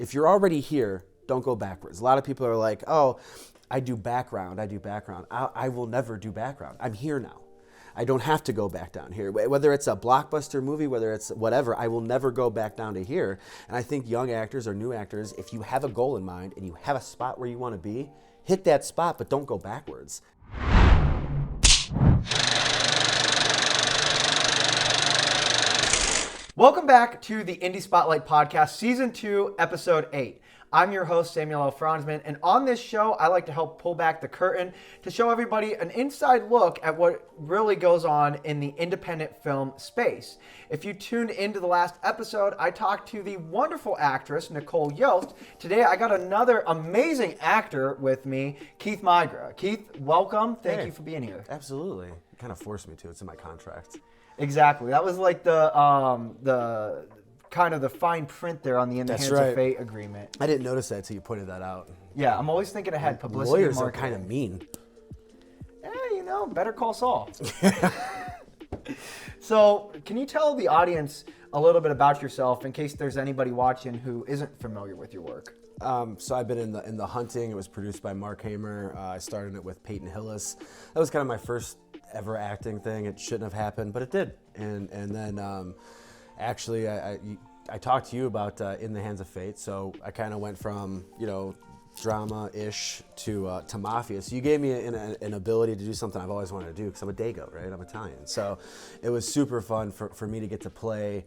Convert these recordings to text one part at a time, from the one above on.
If you're already here, don't go backwards. A lot of people are like, oh, I do background. I will never do background. I'm here now. I don't have to go back down here. Whether it's a blockbuster movie, whether it's whatever, I will never go back down to here. And I think young actors or new actors, if you have a goal in mind and you have a spot where you want to be, hit that spot, but don't go backwards. Welcome back to the Indie Spotlight Podcast, Season 2, Episode 8. I'm your host, Samuel L. Fronsman, and on this show, I like to help pull back the curtain to show everybody an inside look at what really goes on in the independent film space. If you tuned into the last episode, I talked to the wonderful actress, Nicole Yost. Today, I got another amazing actor with me, Keith Migra. Keith, welcome. Thank you for being here. Absolutely. You kind of forced me to. It's in my contract. Exactly. That was like the kind of the fine print there on the In the Hands of Fate agreement. I didn't notice that until you pointed that out. Yeah, I'm always thinking ahead. Publicity Lawyers marketing. are kind of mean. Better call Saul. So, can you tell the audience a little bit about yourself in case there's anybody watching who isn't familiar with your work? So I've been in the Hunting. It was produced by Mark Hamer. I started it with Peyton Hillis. That was kind of my first ever acting thing. It shouldn't have happened, but it did. And then actually I talked to you about In the Hands of Fate. So I kind of went from drama-ish to mafia. So you gave me an ability to do something I've always wanted to do because I'm a Dago, right? I'm Italian. So it was super fun for me to get to play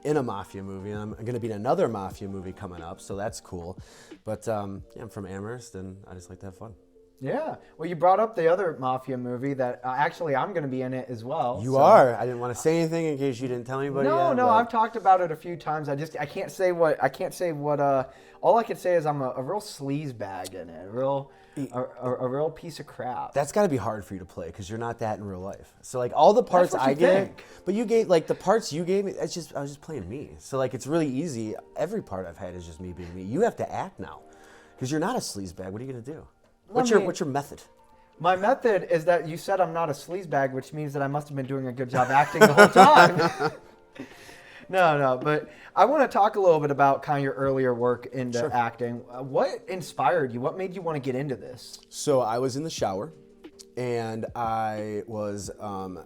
in a mafia movie. And I'm going to be in another mafia movie coming up, so that's cool. But I'm from Amherst, and I just like to have fun. Yeah. Well, you brought up the other mafia movie that actually I'm going to be in it as well. You are. I didn't want to say anything in case you didn't tell anybody. No, yet, no. but I've talked about it a few times. I can't say what. All I can say is I'm a real sleaze bag in it. A real piece of crap. That's got to be hard for you to play because you're not that in real life. So like all the parts I get, but you gave like the parts you gave me. I was just playing me. So like it's really easy. Every part I've had is just me being me. You have to act now because you're not a sleaze bag. What are you gonna do? What's your method? My method is that you said I'm not a sleaze bag, which means that I must have been doing a good job acting the whole time. No, but I want to talk a little bit about kind of your earlier work into acting. What inspired you? What made you want to get into this? So I was in the shower, and I was on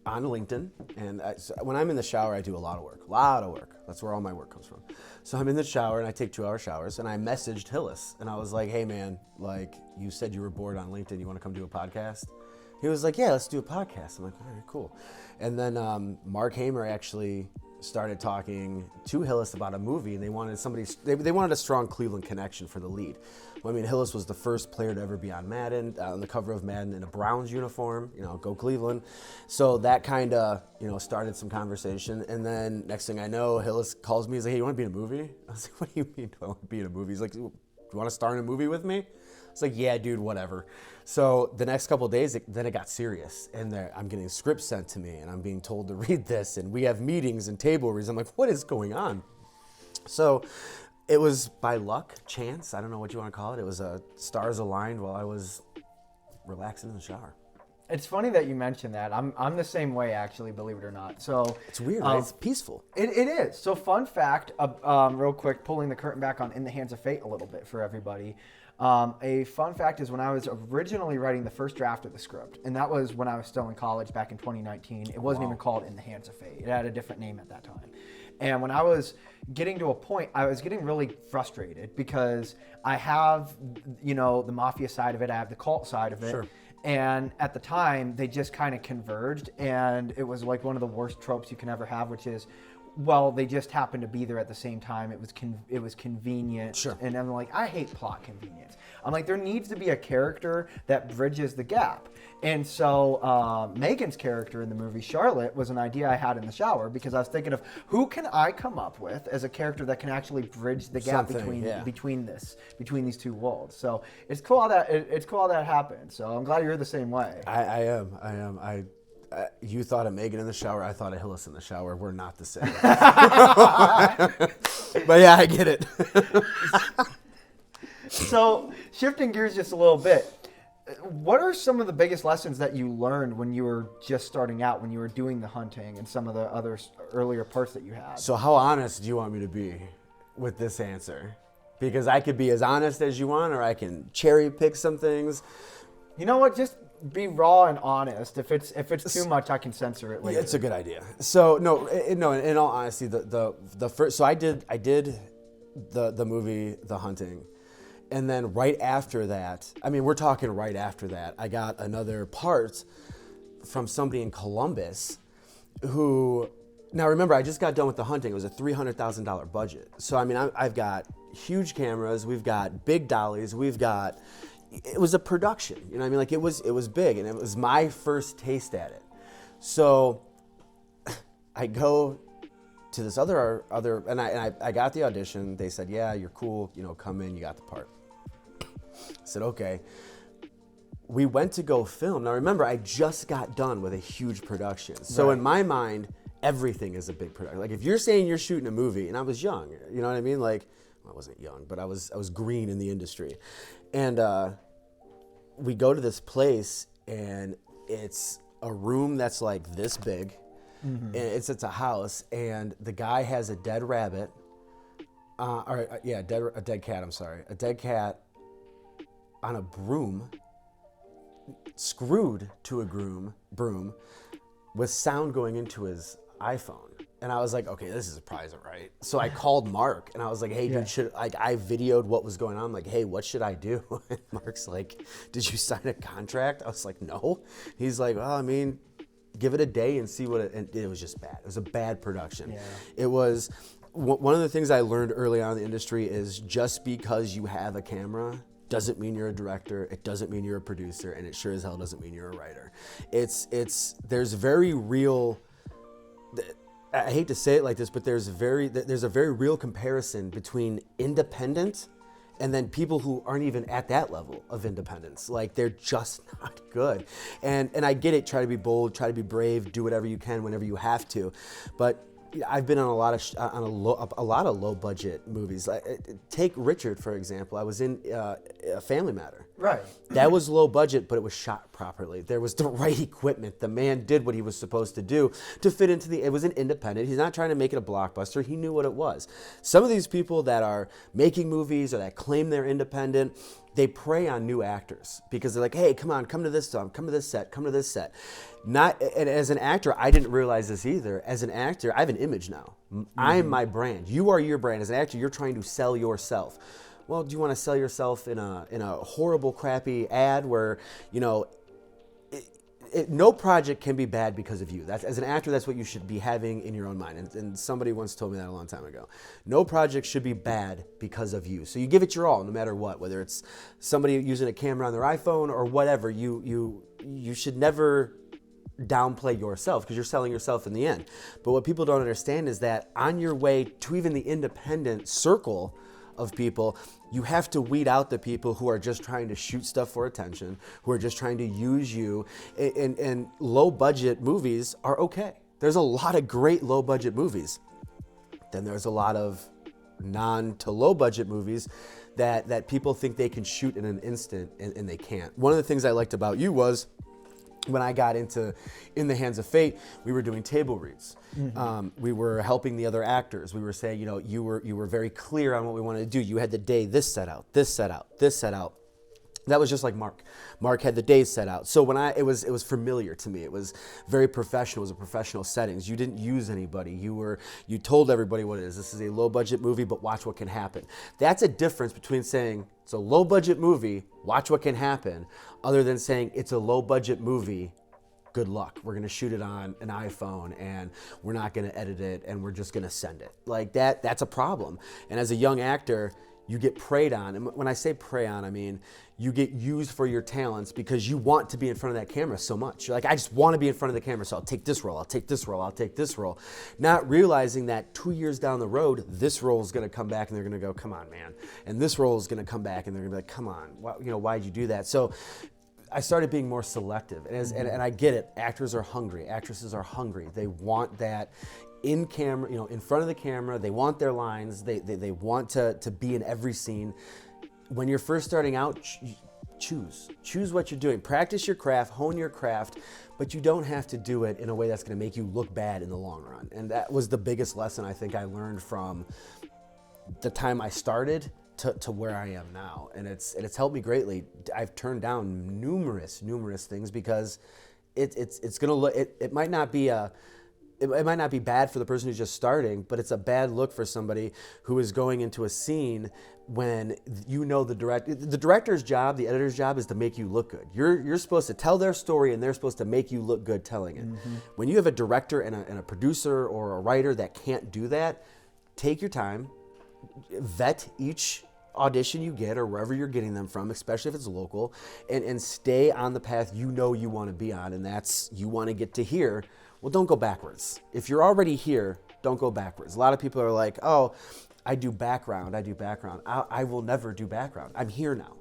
LinkedIn, and when I'm in the shower, I do a lot of work. That's where all my work comes from. So I'm in the shower, and I take 2-hour showers, and I messaged Hillis, and I was like, hey, man, like, you said you were bored on LinkedIn. You want to come do a podcast? He was like, yeah, let's do a podcast. I'm like, all right, cool. And then Mark Hamer actually started talking to Hillis about a movie, and they wanted they wanted a strong Cleveland connection for the lead. Well, I mean, Hillis was the first player to ever be on Madden, on the cover of Madden in a Browns uniform, go Cleveland. So that kind of, started some conversation. And then next thing I know, Hillis calls me, he's like, hey, you want to be in a movie? I was like, what do you mean, do I want to be in a movie? He's like, do you want to star in a movie with me? It's like, yeah, dude, whatever. So the next couple of days, then it got serious. And I'm getting scripts sent to me, and I'm being told to read this. And we have meetings and table reads. I'm like, what is going on? So it was by luck, chance, I don't know what you want to call it. It was stars aligned while I was relaxing in the shower. It's funny that you mentioned that. I'm the same way, actually, believe it or not. So it's weird, right? It's peaceful. It is. So fun fact, real quick, pulling the curtain back on In the Hands of Fate a little bit for everybody. A fun fact is when I was originally writing the first draft of the script, and that was when I was still in college back in 2019, it wasn't even called In the Hands of Fate. It had a different name at that time. And when I was getting to a point, I was getting really frustrated because I have, the mafia side of it, I have the cult side of it. Sure. And at the time, they just kind of converged, and it was like one of the worst tropes you can ever have, which is, well, they just happened to be there at the same time. It was convenient. Sure. And I'm like, I hate plot convenience. I'm like, there needs to be a character that bridges the gap. And so Megan's character in the movie, Charlotte, was an idea I had in the shower because I was thinking of who can I come up with as a character that can actually bridge the gap between these two worlds. So it's cool how that happened. So I'm glad you're the same way. I am. You thought of Megan in the shower. I thought of Hillis in the shower. We're not the same. But yeah, I get it. So shifting gears just a little bit, what are some of the biggest lessons that you learned when you were just starting out, when you were doing the hunting and some of the other earlier parts that you had? So how honest do you want me to be with this answer? because I could be as honest as you want, or I can cherry pick some things. You know what? Just be raw and honest. If it's too much, I can censor it later. It's a good idea. So no. In all honesty, the first. So I did the movie The Hunting, and then right after that, I mean, we're talking right after that, I got another part from somebody in Columbus, who. Now remember, I just got done with The Hunting. It was a $300,000 budget. So I mean, I've got huge cameras. We've got big dollies. It was a production. You know what I mean? Like it was big, and it was my first taste at it. So I go to this other, and I got the audition. They said, yeah, you're cool. You know, come in. You got the part. I said, okay. We went to go film. Now remember, I just got done with a huge production. So in my mind, everything is a big production. Like if you're saying you're shooting a movie, and I was young, you know what I mean? Like, well, I wasn't young, but I was green in the industry. And we go to this place, and it's a room that's like this big. And it's a house, and the guy has a dead rabbit, a dead cat, I'm sorry. A dead cat on a broom, screwed to a broom with sound going into his iPhone. And I was like, okay, this is surprising, right? So I called Mark, and I was like, hey, dude, I videoed what was going on. I'm like, hey, what should I do? And Mark's like, did you sign a contract? I was like, no. He's like, well, I mean, give it a day and see and it was just bad. It was a bad production. Yeah. It was, one of the things I learned early on in the industry is just because you have a camera doesn't mean you're a director, it doesn't mean you're a producer, and it sure as hell doesn't mean you're a writer. There's very real, I hate to say it like this, but there's a very real comparison between independent and then people who aren't even at that level of independence. Like they're just not good. And I get it, try to be bold, try to be brave, do whatever you can whenever you have to. But I've been on a lot of low budget movies. Take Richard, for example. I was in a Family Matter. Right. That was low budget, but it was shot properly. There was the right equipment. The man did what he was supposed to do to fit into it was an independent. He's not trying to make it a blockbuster. He knew what it was. Some of these people that are making movies or that claim they're independent, they prey on new actors because they're like, hey, come on, come to this film, come to this set, come to this set. And as an actor, I didn't realize this either. As an actor, I have an image now. I'm my brand. You are your brand. As an actor, you're trying to sell yourself. Well, do you want to sell yourself in a horrible, crappy ad where, you know, no project can be bad because of you. As an actor, that's what you should be having in your own mind. And somebody once told me that a long time ago. No project should be bad because of you. So you give it your all, no matter what. Whether it's somebody using a camera on their iPhone or whatever, you should never downplay yourself because you're selling yourself in the end. But what people don't understand is that on your way to even the independent circle of people, you have to weed out the people who are just trying to shoot stuff for attention, who are just trying to use you. And low budget movies are okay. There's a lot of great low budget movies. Then there's a lot of non to low budget movies that people think they can shoot in an instant and they can't. One of the things I liked about you was when I got into In the Hands of Fate, we were doing table reads. We were helping the other actors. We were saying, you know, you were very clear on what we wanted to do. You had the day this set out, this set out, this set out. That was just like Mark. Mark had the days set out. So when it was familiar to me. It was very professional. It was a professional settings. You didn't use anybody. You told everybody what it is. This is a low budget movie, but watch what can happen. That's a difference between saying it's a low budget movie, watch what can happen, other than saying it's a low budget movie, good luck. We're gonna shoot it on an iPhone and we're not gonna edit it and we're just gonna send it. Like that's a problem. And as a young actor, you get preyed on. And when I say prey on, I mean you get used for your talents because you want to be in front of that camera so much. You're like, I just want to be in front of the camera, so I'll take this role, I'll take this role, I'll take this role. Not realizing that 2 years down the road, this role is going to come back and they're going to go, come on, man. And this role is going to come back and they're going to be like, come on, why'd you do that? So I started being more selective. And I get it. Actors are hungry. Actresses are hungry. They want that in camera, in front of the camera. They want their lines. They want to be in every scene. When you're first starting out, choose what you're doing. Practice your craft, hone your craft, but you don't have to do it in a way that's going to make you look bad in the long run. And that was the biggest lesson I think I learned from the time I started to where I am now, and it's helped me greatly. I've turned down numerous things because it's gonna look, it might not be bad for the person who's just starting, but it's a bad look for somebody who is going into a scene when the director's job, the editor's job is to make you look good. You're supposed to tell their story, and they're supposed to make you look good telling it. Mm-hmm. When you have a director and a producer or a writer that can't do that, take your time, vet each audition you get or wherever you're getting them from, especially if it's local, and stay on the path you want to be on, and that's you want to get to here. Well, don't go backwards. If you're already here, don't go backwards. A lot of people are like, oh, I do background. I will never do background. I'm here now.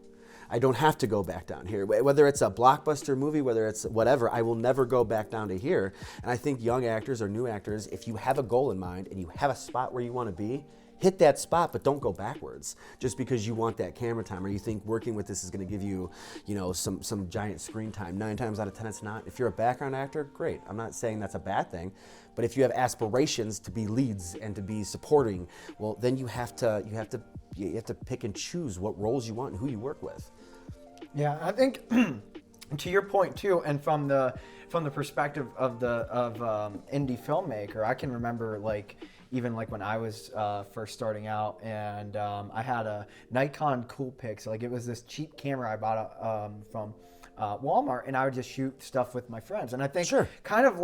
I don't have to go back down here. Whether it's a blockbuster movie, whether it's whatever, I will never go back down to here. And I think young actors or new actors, if you have a goal in mind and you have a spot where you want to be, hit that spot, but don't go backwards just because you want that camera time or you think working with this is going to give you, some giant screen time. 9 times out of 10, it's not. If you're a background actor, great. I'm not saying that's a bad thing, but if you have aspirations to be leads and to be supporting, well, then you have to pick and choose what roles you want and who you work with. Yeah, I think to your point too, and from the perspective of indie filmmaker, I can remember even when I was first starting out, and I had a Nikon Coolpix. It was this cheap camera I bought from Walmart, and I would just shoot stuff with my friends. And I think kind of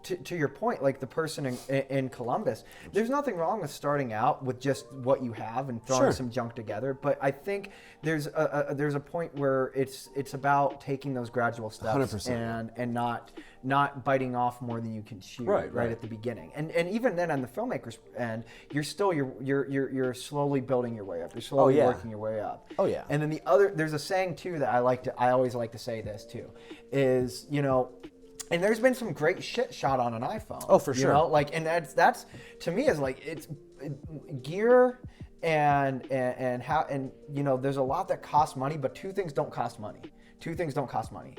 to your point, the person in Columbus, there's nothing wrong with starting out with just what you have and throwing some junk together. But I think there's a point where it's about taking those gradual steps 100%. and not biting off more than you can chew right at the beginning. And even then on the filmmaker's end, you're slowly building your way up. You're slowly working your way up. Oh yeah. And then there's a saying too that I always like to say this too, is, and there's been some great shit shot on an iPhone. Oh, for sure. And that's to me is it's gear and how, and there's a lot that costs money, but two things don't cost money.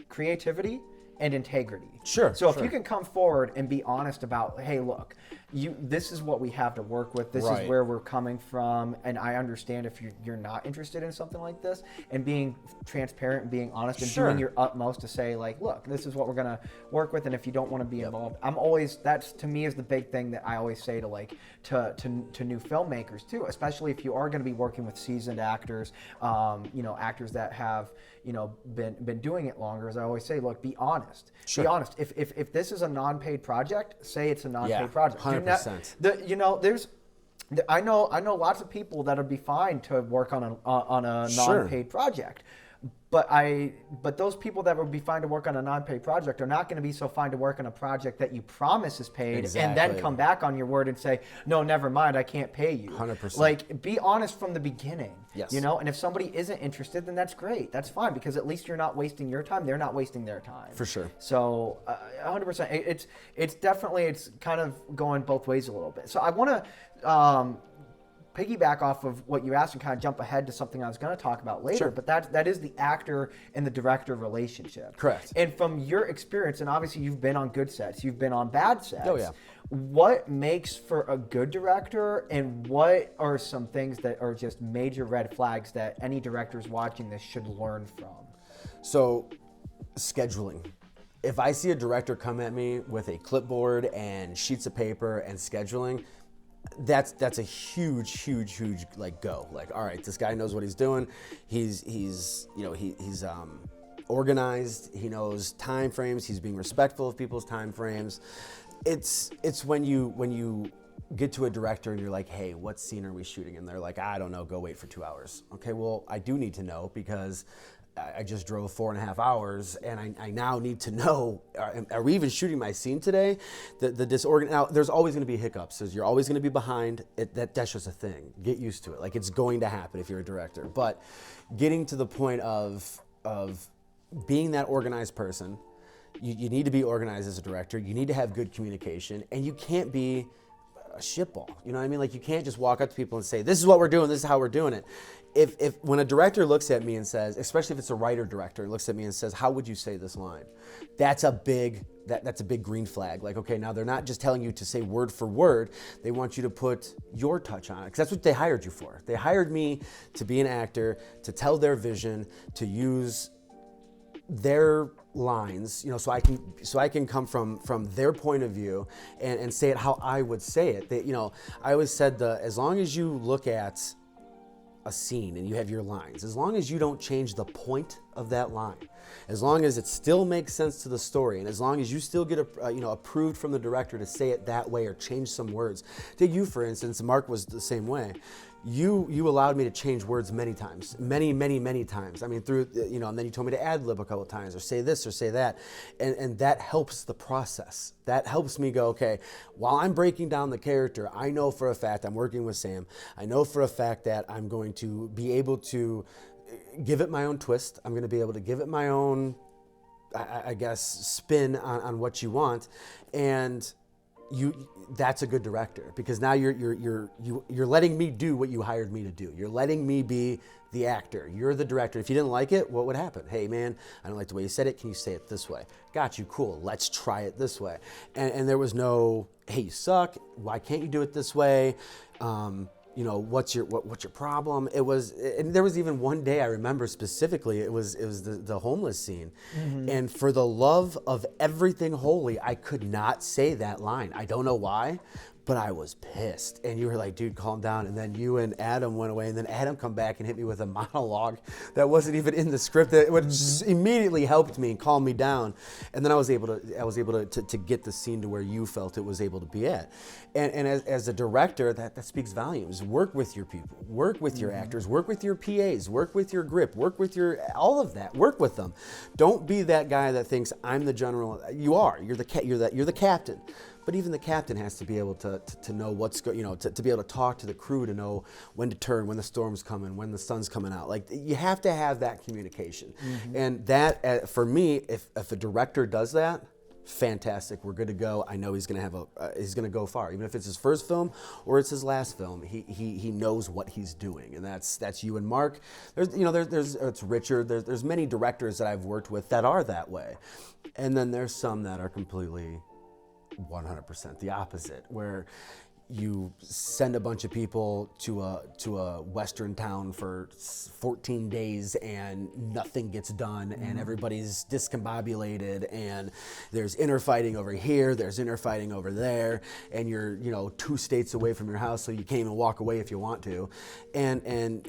Creativity and integrity. Sure. So if you can come forward and be honest about, hey, look, this is what we have to work with. This is where we're coming from, and I understand if you're not interested in something like this, and being transparent and being honest and doing your utmost to say, look, this is what we're gonna work with, and if you don't want to be involved, that's to me is the big thing that I always say to new filmmakers too, especially if you are going to be working with seasoned actors, actors that have been doing it longer. As I always say, look, be honest. Sure. Be honest. If this is a non-paid project, say it's a non-paid project. 100%. I know lots of people that would be fine to work on a non-paid project. But those people that would be fine to work on a non-paid project are not going to be so fine to work on a project that you promise is paid and then come back on your word and say, no, never mind, I can't pay you. 100%. Be honest from the beginning. Yes. And if somebody isn't interested, then that's great. That's fine, because at least you're not wasting your time. They're not wasting their time. For sure. So 100%. It's definitely kind of going both ways a little bit. So I want to piggyback off of what you asked and kind of jump ahead to something I was going to talk about later, but that is the actor and the director relationship. Correct. And from your experience, and obviously you've been on good sets, you've been on bad sets. Oh yeah. What makes for a good director, and what are some things that are just major red flags that any directors watching this should learn from? So, scheduling. If I see a director come at me with a clipboard and sheets of paper and scheduling, that's a huge go. All right, this guy knows what he's doing. He's organized. He knows time frames. He's being respectful of people's time frames. It's when you get to a director and you're like, hey, what scene are we shooting? And they're like, I don't know, go wait for 2 hours. Okay, well, I do need to know, because I just drove 4.5 hours, and I now need to know, are we even shooting my scene today? Now, there's always going to be hiccups. You're always going to be behind. That's just a thing. Get used to it. It's going to happen if you're a director. But getting to the point of being that organized person, you need to be organized as a director. You need to have good communication, and you can't be a shitball. You know what I mean? Like, you can't just walk up to people and say, this is what we're doing, this is how we're doing it. If when a director looks at me and says, especially if it's a writer director, looks at me and says, how would you say this line? That's a big green flag. Like, okay, now they're not just telling you to say word for word, they want you to put your touch on it, because that's what they hired you for. They hired me to be an actor, to tell their vision, to use their lines, you know, so I can come from their point of view and say it how I would say it. They, you know, I always said, as long as you look at a scene and you have your lines, as long as you don't change the point of that line, as long as it still makes sense to the story, and as long as you still get approved from the director to say it that way or change some words. Take you, for instance. Mark was the same way. You allowed me to change words many times, many times. I mean, through, you know, and then you told me to ad lib a couple of times, or say this or say that, and that helps the process. That helps me go, okay, while I'm breaking down the character, I know for a fact, I'm working with Sam, I know for a fact that I'm going to be able to give it my own twist. I'm going to be able to give it my own, I guess, spin on what you want, and that's a good director, because now you're letting me do what you hired me to do. You're letting me be the actor. You're the director. If you didn't like it, what would happen? Hey man, I don't like the way you said it. Can you say it this way? Got you. Cool. Let's try it this way. And there was no, hey, you suck. Why can't you do it this way? You know, what's your problem? It was, and there was even one day I remember specifically, it was the homeless scene. Mm-hmm. And for the love of everything holy, I could not say that line. I don't know why, but I was pissed. And you were like, dude, calm down. And then you and Adam went away, and then Adam come back and hit me with a monologue that wasn't even in the script, that which immediately helped me and calmed me down. And then I was able to get the scene to where you felt it was able to be at. And as a director, that speaks volumes. Work with your people, work with your actors, work with your PAs, work with your grip, work with all of that. Work with them. Don't be that guy that thinks I'm the general. You are. You're the captain. But even the captain has to be able to know what's to be able to talk to the crew, to know when to turn, when the storm's coming, when the sun's coming out. Like, you have to have that communication. Mm-hmm. And that, for me, if a director does that, fantastic. We're good to go. I know he's going to he's going to go far, even if it's his first film or it's his last film. He knows what he's doing, and that's you and Mark. There's it's Richard. There's many directors that I've worked with that are that way, and then there's some that are completely 100% the opposite, where you send a bunch of people to a western town for 14 days and nothing gets done, and everybody's discombobulated, and there's infighting over here, there's infighting over there, and you're 2 states away from your house, so you can't even walk away if you want to, and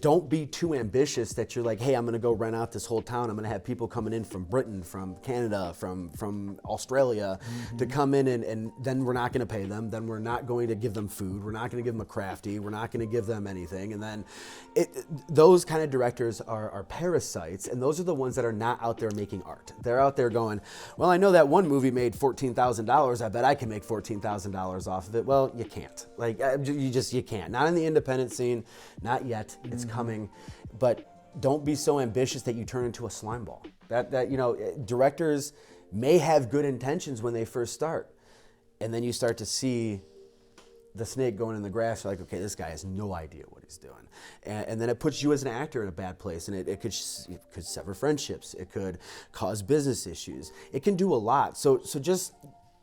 don't be too ambitious that you're like, hey, I'm going to go rent out this whole town. I'm going to have people coming in from Britain, from Canada, from Australia, to come in, and then we're not going to pay them. Then we're not going to give them food. We're not going to give them a crafty. We're not going to give them anything. And then those kind of directors are parasites, and those are the ones that are not out there making art. They're out there going, well, I know that one movie made $14,000. I bet I can make $14,000 off of it. Well, you can't. Like, you can't. Not in the independent scene. Not yet. It's coming, but don't be so ambitious that you turn into a slime ball. Directors may have good intentions when they first start, and then you start to see the snake going in the grass. You're like, okay, this guy has no idea what he's doing, and then it puts you as an actor in a bad place, and it could sever friendships. It could cause business issues. It can do a lot. So just,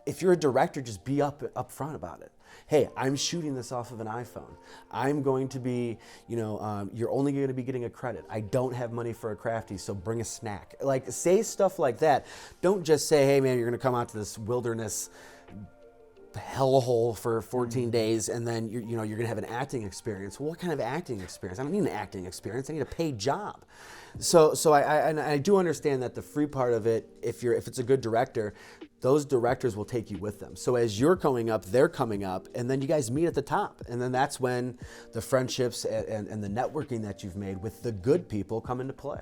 if you're a director, just be up front about it. Hey, I'm shooting this off of an iPhone. I'm going to be, you're only going to be getting a credit. I don't have money for a crafty, so bring a snack. Like, say stuff like that. Don't just say, hey man, you're going to come out to this wilderness hellhole for 14 days, and then you're going to have an acting experience. Well, what kind of acting experience? I don't need an acting experience. I need a paid job. So I do understand that the free part of it, if it's a good director, those directors will take you with them. So as you're going up, they're coming up, and then you guys meet at the top. And then that's when the friendships and the networking that you've made with the good people come into play.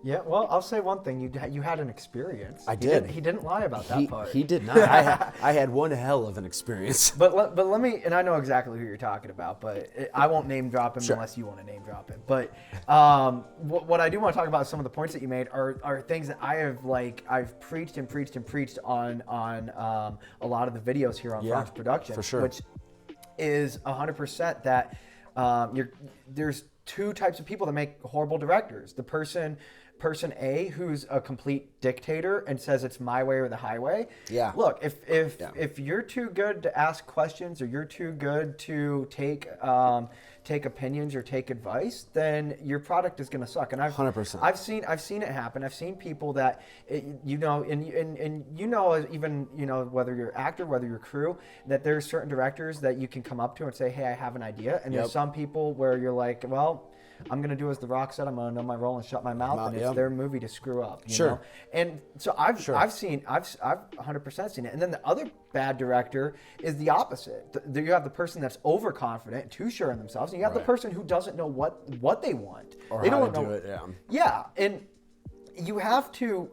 Yeah, well, I'll say one thing. You had an experience. I did. He didn't lie about that part. He did not. I had one hell of an experience. But let me, and I know exactly who you're talking about, but I won't name drop him unless you want to name drop him. But what I do want to talk about, some of the points that you made are things that I've preached and preached and preached on a lot of the videos here on Fronsman Production, for sure. which is 100% that there's two types of people that make horrible directors. The person A, who's a complete dictator and says it's my way or the highway. Yeah. Look, if you're too good to ask questions, or you're too good to take opinions or take advice, then your product is going to suck. And 100%. I've seen it happen. I've seen people that and even whether you're actor, whether you're crew, that there's certain directors that you can come up to and say, hey, I have an idea. And there's some people where you're like, well, I'm going to do as The Rock said. I'm going to know my role and shut my mouth, and it's their movie to screw up. You know? And so I've 100% seen it. And then the other bad director is the opposite. You have the person that's overconfident, too sure in themselves, and you have the person who doesn't know what they want. Or they how don't to know do it. Yeah, and you have to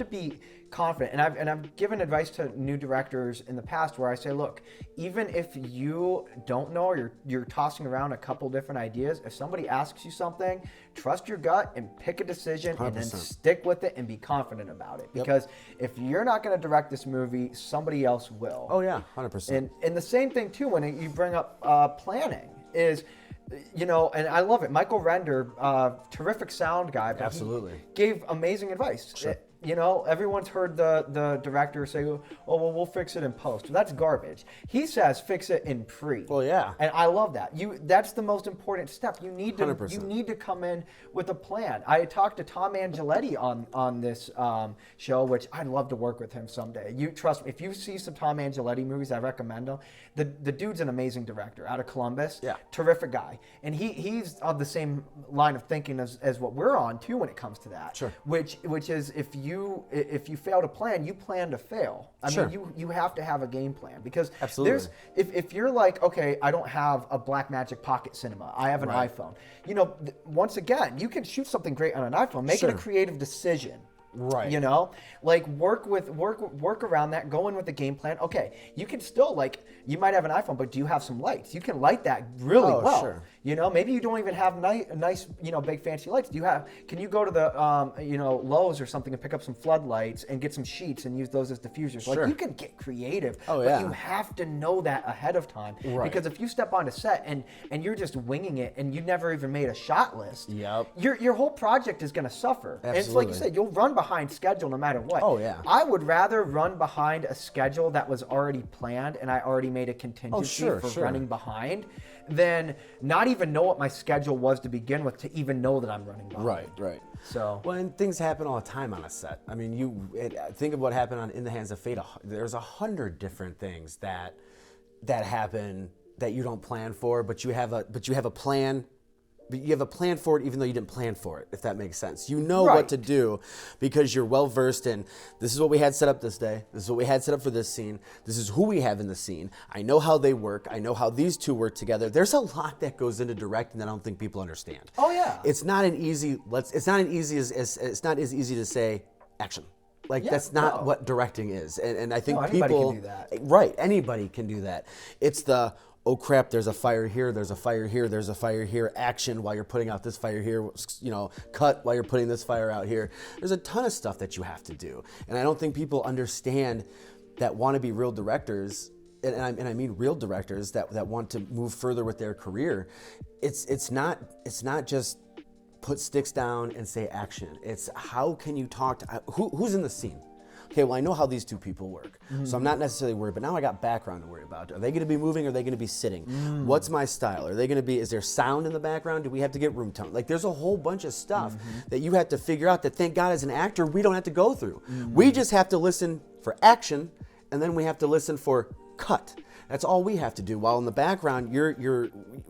be confident. And I've given advice to new directors in the past where I say, look, even if you don't know, or you're tossing around a couple different ideas, if somebody asks you something, trust your gut and pick a decision 100%. And then stick with it and be confident about it. Because if you're not going to direct this movie, somebody else will. Oh yeah, 100%. And the same thing too when you bring up planning is, and I love it. Michael Render, terrific sound guy, but absolutely he gave amazing advice. Sure. Everyone's heard the director say, "Oh, well, we'll fix it in post." That's garbage. He says, "Fix it in pre." Well, yeah, and I love that. That's the most important step. You need to 100%. You need to come in with a plan. I talked to Tom Angeletti on this show, which I'd love to work with him someday. You trust me. If you see some Tom Angeletti movies, I recommend them. The dude's an amazing director out of Columbus. Yeah, terrific guy, and he's on the same line of thinking as what we're on too when it comes to that. Sure. Which is if you fail to plan, you plan to fail. I mean, you have to have a game plan, because absolutely. If you're like, okay, I don't have a Blackmagic Pocket Cinema, I have an iPhone. Once again, you can shoot something great on an iPhone. Make it a creative decision. Right. Like work around that, go in with the game plan. Okay, you can still you might have an iPhone, but do you have some lights? You can light that really well. Sure. Maybe you don't even have nice, big fancy lights. Can you go to the, Lowe's or something and pick up some floodlights and get some sheets and use those as diffusers? Sure. You can get creative, but you have to know that ahead of time. Right. Because if you step onto set and you're just winging it and you never even made a shot list, yep, your whole project is going to suffer. Absolutely. And it's like you said, you'll run behind schedule no matter what. Oh yeah. I would rather run behind a schedule that was already planned and I already made a contingency for running behind, than not even know what my schedule was to begin with to even know that I'm running behind. Right. So, well, and things happen all the time on a set. I mean, think of what happened on In the Hands of Fate. There's 100 different things that happen that you don't plan for, but you have a plan. But you have a plan for it even though you didn't plan for it, if that makes sense. You know what to do because you're well versed in, this is what we had set up this day. This is what we had set up for this scene. This is who we have in the scene. I know how they work. I know how these two work together. There's a lot that goes into directing that I don't think people understand. Oh yeah. It's not as easy to say action. That's not what directing is. And I think anybody people can do that. Right, anybody can do that. It's the, oh crap, there's a fire here, there's a fire here, there's a fire here, action while you're putting out this fire here, cut while you're putting this fire out here. There's a ton of stuff that you have to do. And I don't think people understand that want to be real directors, and I mean real directors that want to move further with their career. It's not just put sticks down and say action. It's how can you talk to, who's in the scene? Okay, well, I know how these two people work, so I'm not necessarily worried, but now I got background to worry about. Are they going to be moving or are they going to be sitting? What's my style? Are they going to be, is there sound in the background? Do we have to get room tone? There's a whole bunch of stuff that you have to figure out that, thank God, as an actor, we don't have to go through. We just have to listen for action, and then we have to listen for cut. That's all we have to do. While in the background,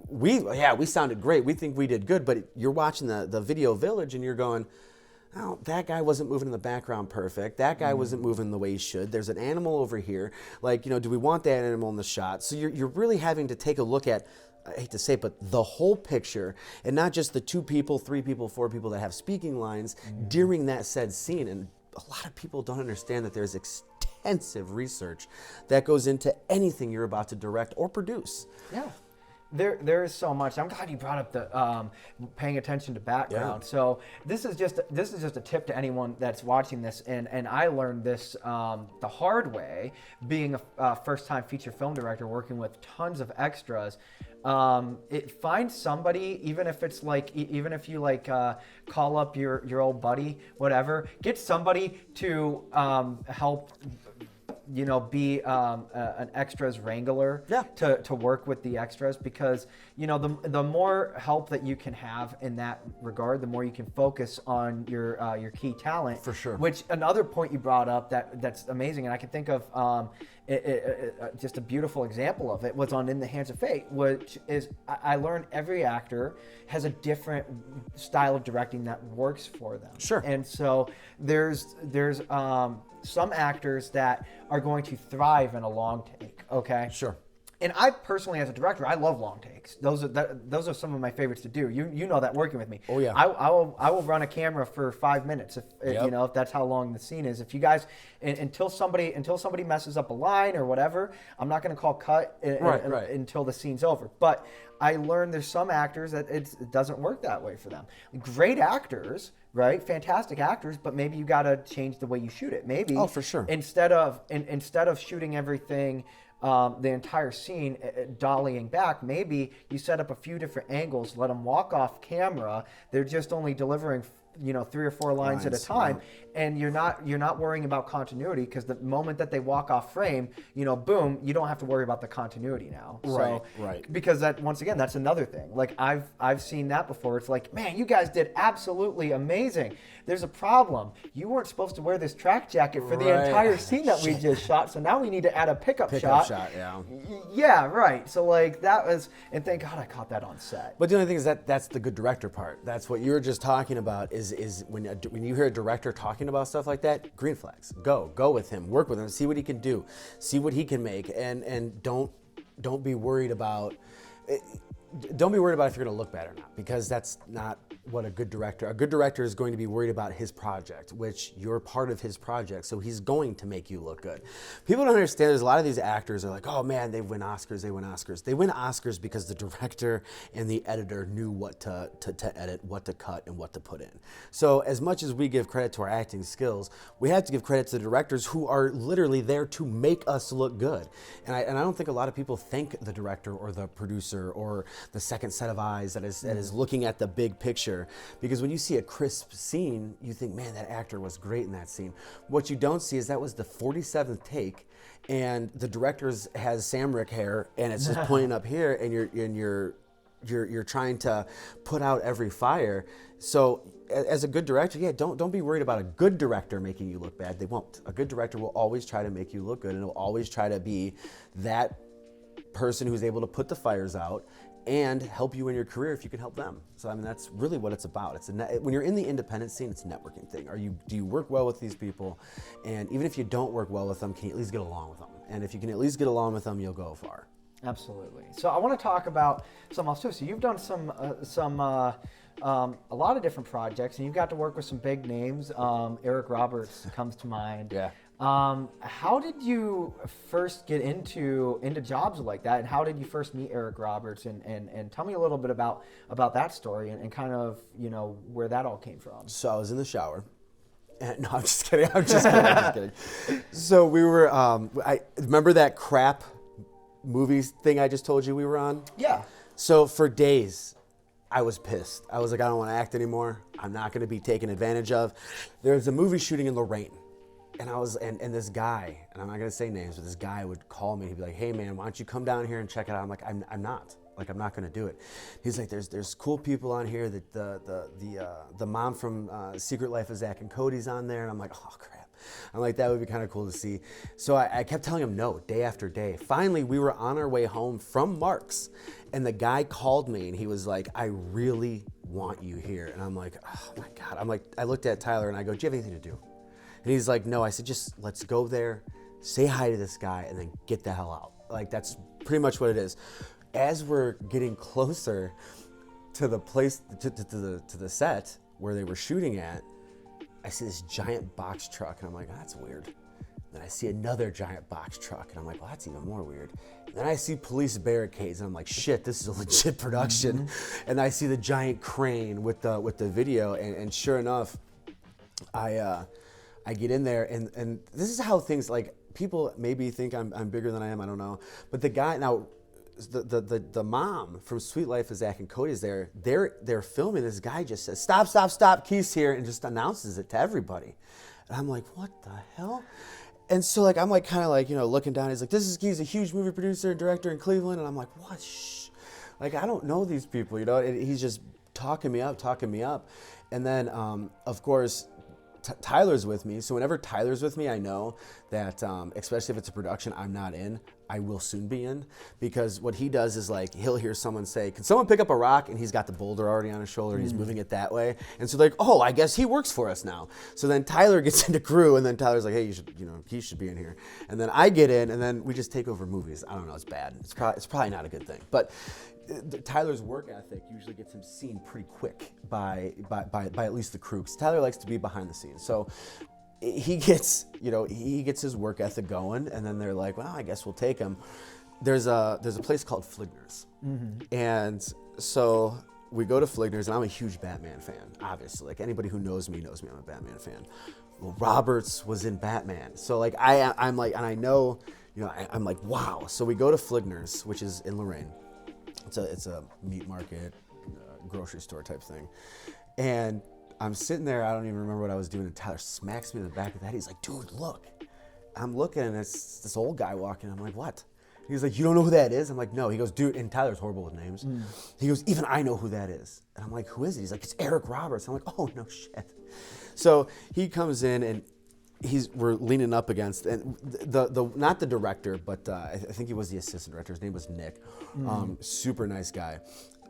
we sounded great. We think we did good, but you're watching the video village and you're going, oh, that guy wasn't moving in the background perfect. That guy wasn't moving the way he should. There's an animal over here. Do we want that animal in the shot? So you're really having to take a look at, I hate to say it, but the whole picture, and not just the 2 people, 3 people, 4 people that have speaking lines during that said scene. And a lot of people don't understand that there's extensive research that goes into anything you're about to direct or produce. Yeah. There is so much. I'm glad you brought up the paying attention to background. Yeah. So this is just a tip to anyone that's watching this, and I learned this the hard way, being a first-time feature film director working with tons of extras. Find somebody, even if it's like, even if you like call up your old buddy, whatever. Get somebody to help. Be an extras wrangler to work with the extras, because the more help that you can have in that regard, the more you can focus on your key talent. For sure. Which another point you brought up that's amazing, and I can think of just a beautiful example of it was on In the Hands of Fate, which is I learned every actor has a different style of directing that works for them. Sure. And so there's some actors that are going to thrive in a long take, okay? Sure. And I personally, as a director, I love long takes. Those are some of my favorites to do. You know that working with me. Oh yeah. I will run a camera for 5 minutes if if that's how long the scene is. If you guys until somebody messes up a line or whatever, I'm not going to call cut until the scene's over. But I learned there's some actors that it doesn't work that way for them. Great actors, right? Fantastic actors, but maybe you got to change the way you shoot it. Maybe for sure. Instead of shooting everything. The entire scene dollying back, maybe you set up a few different angles, let them walk off camera. They're just only delivering 3 or 4 lines at a time, and you're not worrying about continuity, because the moment that they walk off frame, boom, you don't have to worry about the continuity now. Right. Because that, once again, that's another thing. Like I've seen that before. It's like, man, you guys did absolutely amazing. There's a problem. You weren't supposed to wear this track jacket for the entire scene that we just shot. So now we need to add a pickup shot. Yeah. Yeah, right. So like that was, and thank God I caught that on set. But the only thing is that's the good director part. That's what you were just talking about. Is when you hear a director talking about stuff like that, green flags. Go with him, work with him, see what he can do, see what he can make, and don't be worried about. Don't be worried about if you're going to look bad or not, because that's not what a good director is going to be worried about his project, which you're part of his project, so he's going to make you look good. People don't understand, there's a lot of these actors are like, oh man, they win Oscars. They win Oscars because the director and the editor knew what to edit, what to cut, and what to put in. So as much as we give credit to our acting skills, we have to give credit to the directors who are literally there to make us look good. And I don't think a lot of people thank the director or the producer or the second set of eyes that is looking at the big picture, because when you see a crisp scene, you think, man, that actor was great in that scene. What you don't see is that was the 47th take, and the director has Samrick hair, and it's just pointing up here, and you're trying to put out every fire. So as a good director, don't be worried about a good director making you look bad. They won't. A good director will always try to make you look good, and will always try to be that person who's able to put the fires out and help you in your career if you can help them. So I mean, that's really what it's about. When you're in the independent scene, it's a networking thing. Do you work well with these people? And even if you don't work well with them, can you at least get along with them? And if you can at least get along with them, you'll go far. Absolutely. So I want to talk about something else too. So you've done a lot of different projects, and you've got to work with some big names. Eric Roberts comes to mind. Yeah. How did you first get into jobs like that, and how did you first meet Eric Roberts? And tell me a little bit about that story and kind of where that all came from. So I was in the shower. No, I'm just kidding. I'm just kidding. So we were. I remember that crap movies thing I just told you we were on. Yeah. So for days, I was pissed. I was like, I don't want to act anymore. I'm not going to be taken advantage of. There's a movie shooting in Lorraine. And I was, and this guy, and I'm not gonna say names, but this guy would call me. He'd be like, "Hey man, why don't you come down here and check it out?" I'm like, I'm not gonna do it. He's like, "There's cool people on here. That the mom from Secret Life of Zach and Cody's on there." And I'm like, "Oh crap." I'm like, that would be kind of cool to see. So I kept telling him no, day after day. Finally, we were on our way home from Mark's, and the guy called me, and he was like, "I really want you here." And I'm like, "Oh my God." I'm like, I looked at Tyler and I go, "Do you have anything to do?" And he's like, "No." I said, "Just let's go there, say hi to this guy, and then get the hell out." Like, that's pretty much what it is. as we're getting closer to the place, to the set where they were shooting at, I see this giant box truck, and I'm like, that's weird. Then I see another giant box truck, and I'm like, well, that's even more weird. And then I see police barricades, and I'm like, shit, this is a legit production. And I see the giant crane with the video, and sure enough, I get in there, and this is how things, like, people maybe think I'm bigger than I am, I don't know. But the guy, now, the mom from Sweet Life of Zach and Cody is there. They're filming. This guy just says, stop, Keith's here, and just announces it to everybody. And I'm like, what the hell? And so, like, I'm like kind of like, you know, looking down. He's like, this is Keith. He's a huge movie producer and director in Cleveland. And I'm like, what? Shh. Like, I don't know these people, you know. And he's just talking me up. And then, of course, Tyler's with me. So whenever Tyler's with me, I know that, especially if it's a production I'm not in, I will soon be in. Because what he does is, like, he'll hear someone say, can someone pick up a rock? And he's got the boulder already on his shoulder, and he's moving it that way. And so, like, oh, I guess he works for us now. So then Tyler gets into crew, and then Tyler's like, hey, he should be in here. And then I get in, and then we just take over movies. I don't know, it's bad. It's probably not a good thing. But Tyler's work ethic usually gets him seen pretty quick by at least the crew, because Tyler likes to be behind the scenes. So he gets his work ethic going, and then they're like, well, I guess we'll take him. There's a place called Fligner's, and so we go to Fligner's, and I'm a huge Batman fan, obviously. Like, anybody who knows me I'm a Batman fan. Well, Roberts was in Batman, so like I'm like, and I know, you know, I'm like, wow. So we go to Fligner's, which is in Lorraine. It's a meat market, grocery store type thing. And I'm sitting there, I don't even remember what I was doing, and Tyler smacks me in the back of the head. He's like, dude, look. I'm looking, and it's this old guy walking. I'm like, what? He's like, you don't know who that is? I'm like, no. He goes, dude, and Tyler's horrible with names. He goes, even I know who that is. And I'm like, who is it? He's like, it's Eric Roberts. I'm like, oh, no shit. So he comes in, and we're leaning up against, and the not the director, but I think he was the assistant director. His name was Nick. Super nice guy.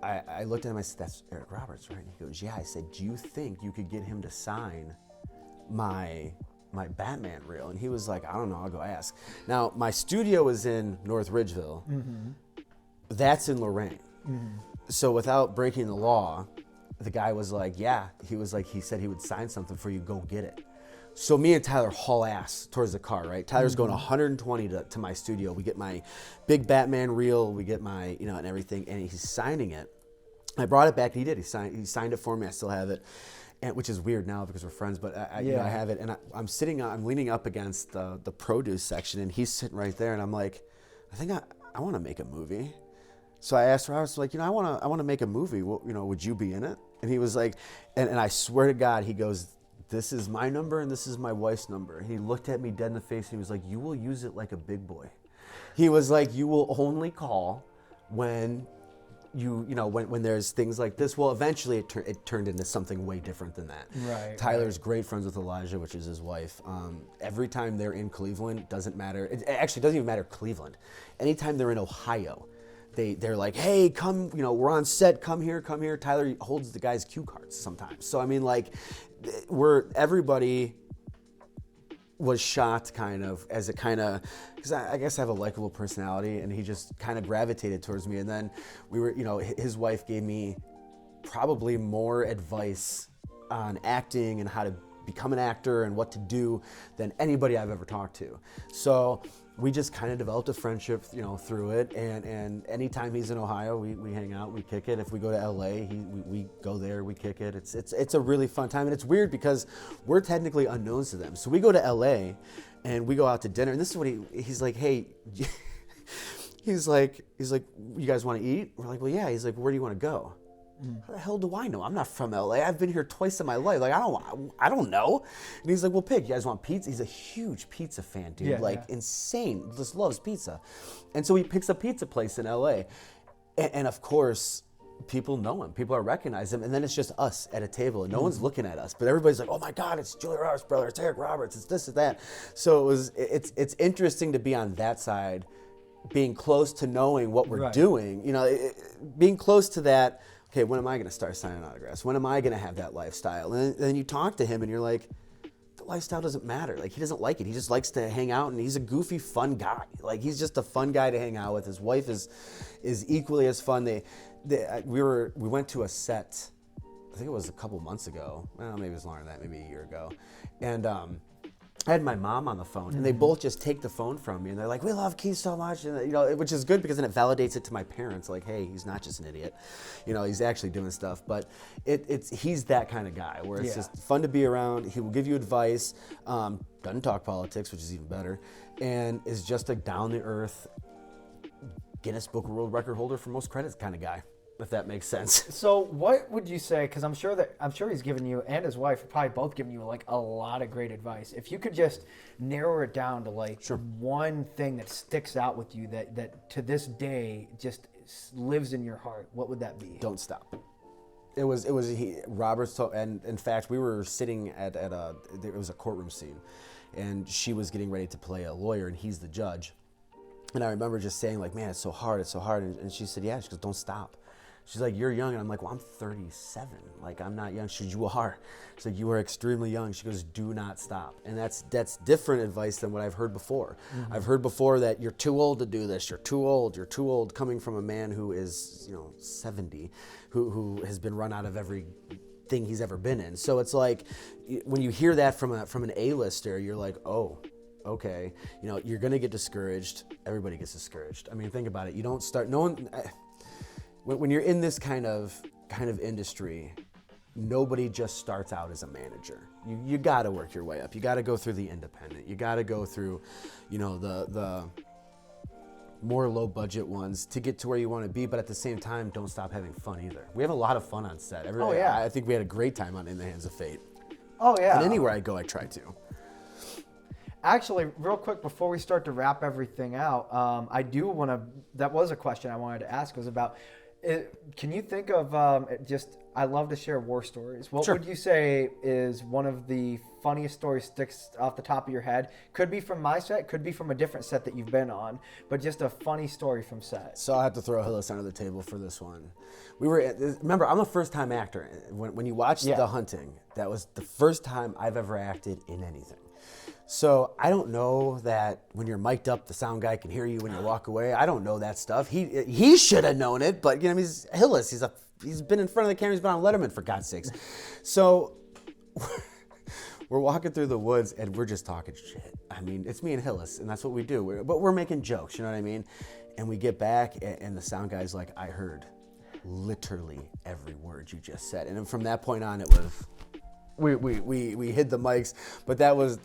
I looked at him, I said, that's Eric Roberts, right? And he goes, yeah. I said, do you think you could get him to sign my Batman reel? And he was like, I don't know, I'll go ask. Now, my studio is in North Ridgeville. That's in Lorraine. So without breaking the law, the guy was like, yeah. He said he would sign something for you, go get it. So me and Tyler haul ass towards the car, right? Tyler's going 120 to my studio. We get my big Batman reel, we get my, you know, and everything, and he's signing it. I brought it back, and he did. He signed it for me. I still have it, and which is weird now because we're friends, but I have it, and I'm leaning up against the produce section, and he's sitting right there, and I'm like, I think I want to make a movie. So I asked Roberts, like, you know, I want to make a movie. Well, you know, would you be in it? And he was like, and I swear to God, he goes, this is my number and this is my wife's number. And he looked at me dead in the face, and he was like, you will use it like a big boy. He was like, you will only call when when there's things like this. Well, eventually it turned into something way different than that. Right. Tyler's great friends with Elijah, which is his wife. Every time they're in Cleveland, doesn't matter. It actually doesn't even matter Cleveland. Anytime they're in Ohio, they're like, hey, come, you know, we're on set, come here. Tyler holds the guy's cue cards sometimes. So I mean, like, everybody was shocked kind of as it kind of, because I guess I have a likable personality, and he just kind of gravitated towards me. And then we were, you know, his wife gave me probably more advice on acting and how to become an actor and what to do than anybody I've ever talked to. So we just kind of developed a friendship, you know, through it. And anytime he's in Ohio, we hang out, we kick it. If we go to LA, we go there, we kick it. It's a really fun time, and it's weird because we're technically unknowns to them. So we go to LA, and we go out to dinner, and this is what he's like, hey, he's like, you guys want to eat? We're like, well, yeah. He's like, where do you want to go? How the hell do I know? I'm not from LA. I've been here twice in my life. Like, I don't know. And he's like, well, pick. You guys want pizza? He's a huge pizza fan, dude. Insane. Just loves pizza. And so he picks a pizza place in LA. And of course, people know him. People recognize him. And then it's just us at a table, and no one's looking at us. But everybody's like, oh my God, it's Julia Roberts' brother. It's Eric Roberts. It's this and that. So it's interesting to be on that side, being close to knowing what we're doing. You know, being close to that. Okay, when am I going to start signing autographs? When am I going to have that lifestyle? And then you talk to him, and you're like, lifestyle doesn't matter. Like, he doesn't like it. He just likes to hang out, and he's a goofy, fun guy. Like, he's just a fun guy to hang out with. His wife is equally as fun. We went to a set, I think it was a couple months ago. Well, maybe it was longer than that, maybe a year ago. And I had my mom on the phone, and they both just take the phone from me, and they're like, "We love Keith so much," and which is good because then it validates it to my parents. Like, hey, he's not just an idiot, he's actually doing stuff. But he's that kind of guy where it's just fun to be around. He will give you advice, doesn't talk politics, which is even better, and is just a down the earth Guinness Book of World Record holder for most credits kind of guy. If that makes sense. So what would you say, because I'm sure he's given you, and his wife are probably both giving you like a lot of great advice. If you could just narrow it down to like one thing that sticks out with you that to this day just lives in your heart, what would that be? Don't stop. Robert's told, and in fact we were sitting at it was a courtroom scene, and she was getting ready to play a lawyer and he's the judge. And I remember just saying like, man, it's so hard. And she said, yeah, she goes, don't stop. She's like, you're young. And I'm like, well, I'm 37. Like, I'm not young. She goes, you are. She's like, you are extremely young. She goes, do not stop. And that's different advice than what I've heard before. Mm-hmm. I've heard before that you're too old to do this. You're too old, coming from a man who is, 70, who has been run out of every thing he's ever been in. So it's like, when you hear that from an A-lister, you're like, oh, okay. You're going to get discouraged. Everybody gets discouraged. I mean, think about it. You don't start, no one... When you're in this kind of industry, nobody just starts out as a manager. You got to work your way up. You got to go through the independent. You got to go through, the more low budget ones to get to where you want to be. But at the same time, don't stop having fun either. We have a lot of fun on set. I think we had a great time on In the Hands of Fate. Oh yeah. And anywhere I go, I try to. Actually, real quick before we start to wrap everything out, I do want to. That was a question I wanted to ask. Was about. Can you think of I love to share war stories. What would you say is one of the funniest stories sticks off the top of your head? Could be from my set, could be from a different set that you've been on, but just a funny story from set. So I have to throw Hillis under the table for this one. Remember, I'm a first-time actor. When you watch The Hunting, that was the first time I've ever acted in anything. So I don't know that when you're mic'd up, the sound guy can hear you when you walk away. I don't know that stuff. He should have known it, but he's Hillis. He's been in front of the camera. He's been on Letterman, for God's sakes. So we're walking through the woods and we're just talking shit. I mean, it's me and Hillis, and that's what we do. But we're making jokes, you know what I mean? And we get back, and the sound guy's like, I heard literally every word you just said. And then from that point on, it was... We hid the mics, but that was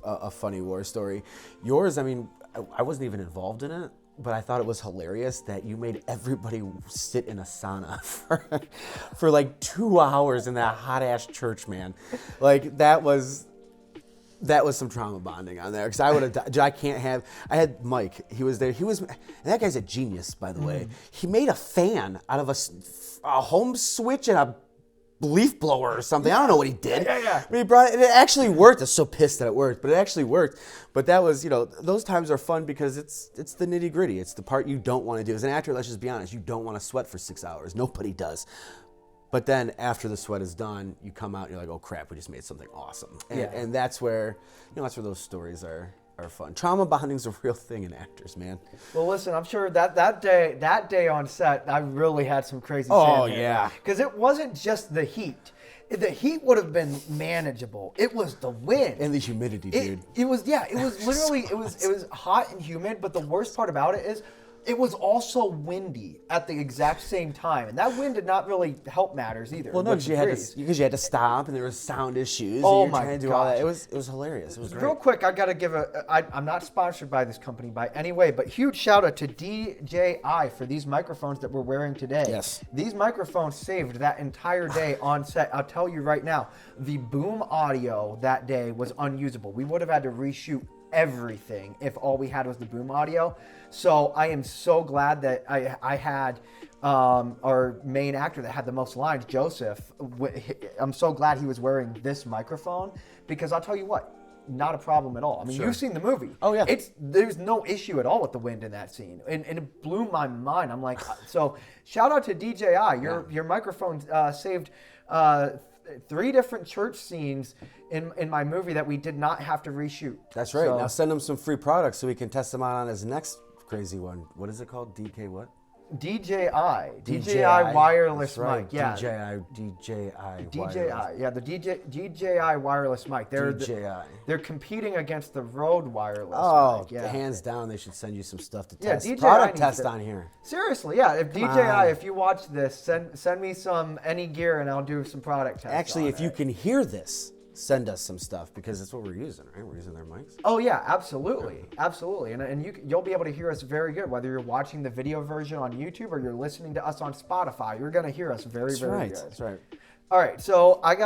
a funny war story. Yours, I mean, I wasn't even involved in it, but I thought it was hilarious that you made everybody sit in a sauna for like 2 hours in that hot ass church, man. Like that was some trauma bonding on there, because I would have. I had Mike. He was there. And that guy's a genius, by the way. He made a fan out of a home switch and a leaf blower or something. I don't know what he did. Yeah. But he brought it. It actually worked. I was so pissed that it worked, but it actually worked. But that was, those times are fun because it's the nitty gritty. It's the part you don't want to do. As an actor, let's just be honest, you don't want to sweat for 6 hours. Nobody does. But then after the sweat is done, you come out and you're like, oh crap, we just made something awesome. And that's where, that's where those stories are fun. Trauma bonding's a real thing in actors, man. Well, listen, I'm sure that day on set, I really had some crazy. Oh yeah, because it wasn't just the heat. The heat would have been manageable. It was the wind and the humidity, dude. It was literally it was hot and humid. But the worst part about it is, it was also windy at the exact same time, and that wind did not really help matters either. Well, no, because you had to stop, and there was sound issues. Oh and my trying to do all that. It was hilarious. It was great. Real quick, I gotta give I'm not sponsored by this company by any way, but huge shout out to DJI for these microphones that we're wearing today. Yes, these microphones saved that entire day on set. I'll tell you right now, the boom audio that day was unusable. We would have had to reshoot everything if all we had was the boom audio. So I am so glad that I had our main actor that had the most lines, Joseph. I'm so glad he was wearing this microphone, because I'll tell you what, not a problem at all. I mean, Sure. You've seen the movie. Oh yeah. There's no issue at all with the wind in that scene, and it blew my mind. I'm like, so shout out to DJI. Your microphone saved 3 different church scenes in my movie that we did not have to reshoot. That's right. So, Now send him some free products so we can test him out on his next crazy one. What is it called? DK what? DJI wireless That's right. mic. Yeah. DJI wireless. Yeah, the DJI wireless mic. They're competing against the Rode wireless mic. Yeah. Hands down, they should send you some stuff to Yeah, test. DJI Product needs test to- on here. Seriously, yeah. If on. DJI, if you watch this, send me any gear and I'll do some product tests. Actually, on if you it. can hear this, send us some stuff because that's what we're using, right? We're using their mics. Oh yeah, absolutely, and you'll be able to hear us very good whether you're watching the video version on YouTube or you're listening to us on Spotify. You're gonna hear us very That's very right. good. That's right. All right, so I'm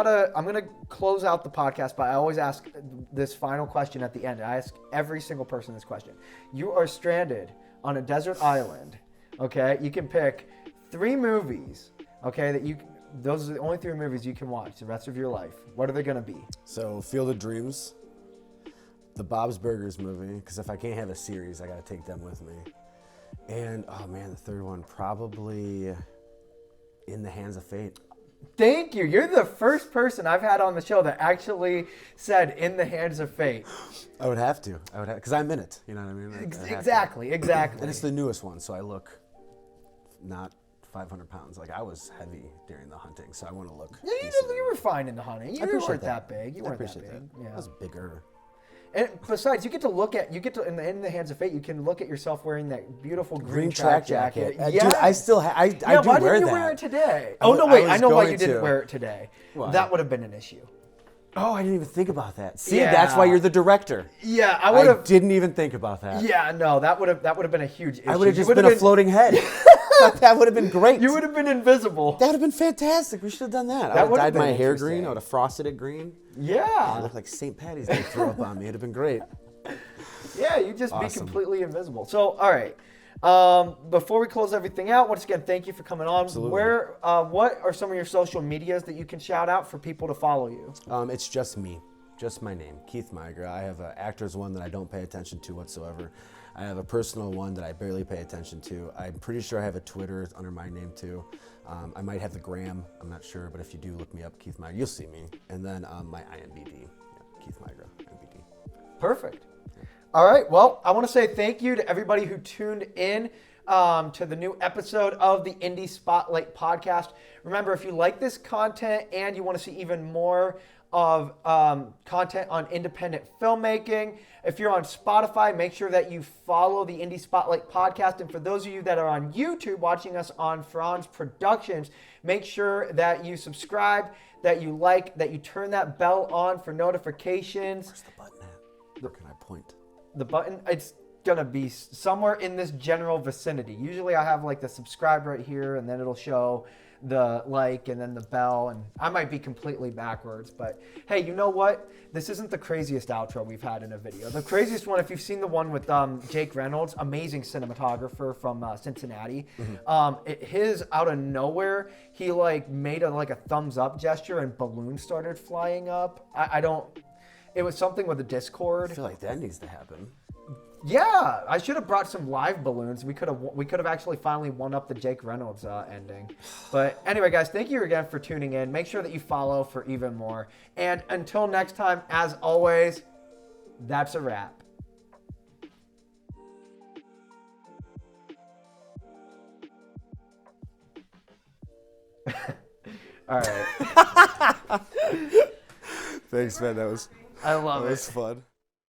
gonna close out the podcast, but I always ask this final question at the end. I ask every single person this question. You are stranded on a desert island. Okay, you can pick 3 movies. Okay, those are the only 3 movies you can watch the rest of your life. What are they gonna be? So, Field of Dreams, the Bob's Burgers movie, because if I can't have a series, I got to take them with me. And, oh man, the third one, probably In the Hands of Fate. Thank you. You're the first person I've had on the show that actually said "In the Hands of Fate." I would have to. Because I'm in it. You know what I mean? I have to. Exactly. And it's the newest one, so I look not 500 pounds. Like, I was heavy during the hunting, so I want to look Yeah, decent. you were fine in the hunting. You appreciate weren't that. that big. You I weren't that appreciate big. that. Yeah. I was bigger. And besides, in the Hands of Fate, you can look at yourself wearing that beautiful green track track jacket. jacket. Dude, I still I do why wear didn't you that. wear it today? I Oh no, was wait! I know why going you didn't to. wear it today. Why? That would have been an issue. Oh, I didn't even think about that. See, Yeah. that's why you're the director. Yeah, I would have. didn't even think about that. Yeah, no, that would have been a huge issue. I would have just You been a floating head. That would have been great. You would have been invisible. That would have been fantastic. We should have done that. I That would would have have dyed my been hair interesting. green. I would have frosted it green. I Yeah. looked like St. Patty's Day threw up on me. It'd have been great. Yeah, you just be Awesome. completely invisible. So, all right. Before we close everything out, once again, thank you for coming on. Absolutely. What are some of your social medias that you can shout out for people to follow you? It's just me. Just my name, Keith Migra. I have an actor's one that I don't pay attention to whatsoever. I have a personal one that I barely pay attention to. I'm pretty sure I have a Twitter under my name too. I might have the Gram. I'm not sure, but if you do look me up, Keith Migra, you'll see me. And then my IMBD, Keith Migra, IMBD. Perfect. All right. Well, I want to say thank you to everybody who tuned in to the new episode of the Indie Spotlight podcast. Remember, if you like this content and you want to see even more of content on independent filmmaking, if you're on Spotify, make sure that you follow the Indie Spotlight podcast. And for those of you that are on YouTube watching us on Franz Productions, make sure that you subscribe, that you like, that you turn that bell on for notifications. Where's the button at? Where can I point? The button, it's gonna be somewhere in this general vicinity. Usually I have like the subscribe right here, and then it'll show the like and then the bell, and I might be completely backwards, but hey, you know what? This isn't the craziest outro we've had in a video. The craziest one, if you've seen the one with Jake Reynolds, amazing cinematographer from Cincinnati, his out of nowhere, he like made a thumbs up gesture and balloons started flying up. I don't. It was something with a Discord. I feel like that needs to happen. Yeah, I should have brought some live balloons. We could have actually finally won up the Jake Reynolds ending. But anyway, guys, thank you again for tuning in. Make sure that you follow for even more. And until next time, as always, that's a wrap. All right. Thanks, man. That was I love it. fun.